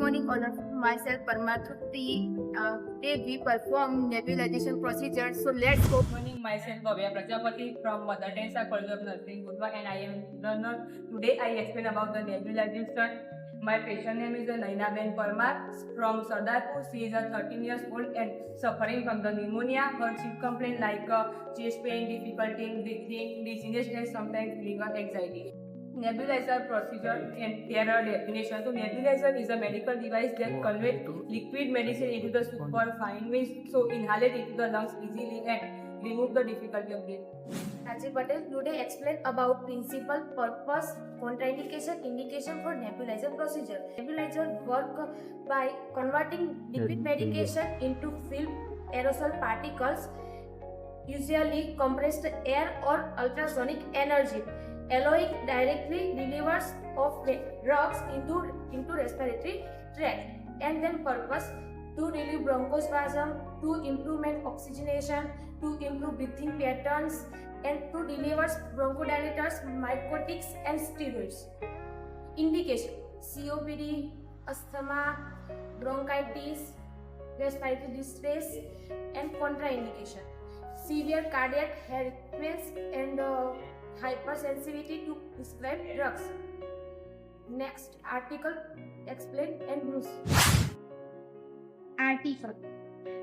morning, all of myself Parma Trupti. Today we perform nebulization procedure. So let's go. Good morning, myself Bhavya Prajapati from Mother Teresa College of Nursing, Budva, and I am learner. Today I explain about the nebulization. My patient name is Naina Ben Parmar from Sardarpur. She is 13 years old and suffering from the pneumonia. Her chief complaint like chest pain, difficulty in breathing, dizziness, and sometimes liver anxiety. Nebulizer procedure and their definition. So nebulizer is a medical device that conveys liquid medicine into the superfine waves, so inhale it into the lungs easily and remove the difficulty of breathing. Rajiv Patel today explain about principle, purpose, contraindication, indication for nebulizer procedure. Nebulizer work by converting liquid medication into film aerosol particles, usually compressed air or ultrasonic energy, allowing directly relievers of drugs into respiratory tract. And then purpose to relieve bronchospasm, to improve oxygenation, to improve breathing patterns, and to deliver bronchodilators, mycotics, and steroids. Indication: COPD, asthma, bronchitis, respiratory distress, and contraindication: severe cardiac arrhythmias and hypersensitivity to prescribed drugs. Next article explain and use. Article.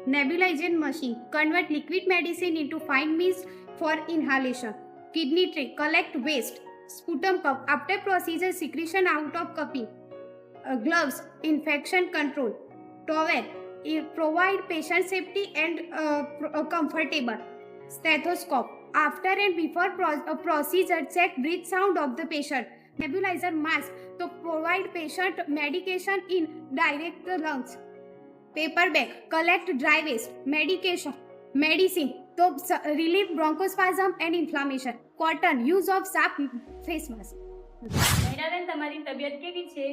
Nebulization machine convert liquid medicine into fine mist for inhalation. Kidney tray collect waste. Sputum cup after procedure secretion out of cupping. Gloves infection control. Towel provide patient safety and comfortable. Stethoscope after and before procedure check breath sound of the patient. Nebulizer mask to provide patient medication in direct the lungs. Paper bag collect dry waste, medication, medicine to relieve bronchospasm and inflammation. Cotton use of sharp face mask. મહિનાબેન તમારી તબિયત કેવી છે?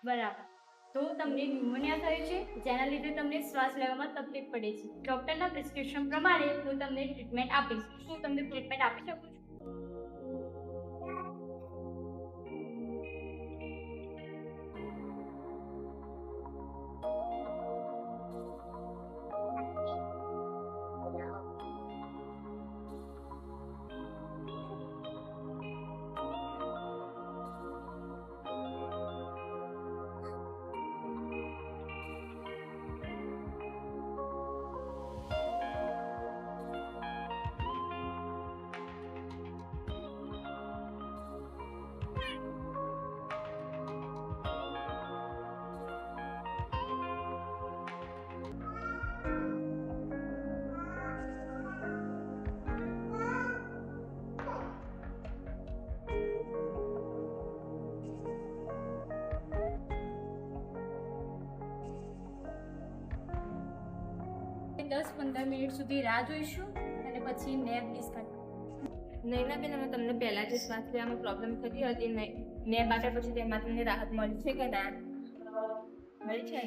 બરાબર. તો તમને pneumonia થયું છે, જેના લીધે તમને શ્વાસ લેવામાં તકલીફ પડે છે. ડોક્ટરના પ્રિસ્ક્રિપ્શન પ્રમાણે હું તમને ટ્રીટમેન્ટ આપીશ. શું તમને ટ્રીટમેન્ટ આપી શકું છું? દસ 15 મિનિટ સુધી રાહ જોઈશું અને પછી નેબ ડિસ્કટ. નૈનાબેન, અમે તમને પહેલા જે શ્વાસ લેવામાં પ્રોબ્લેમ થતી હતી નેબ આપ્યા પછી તેમાં તમને રાહત મળી છે કે ના? મળી છે.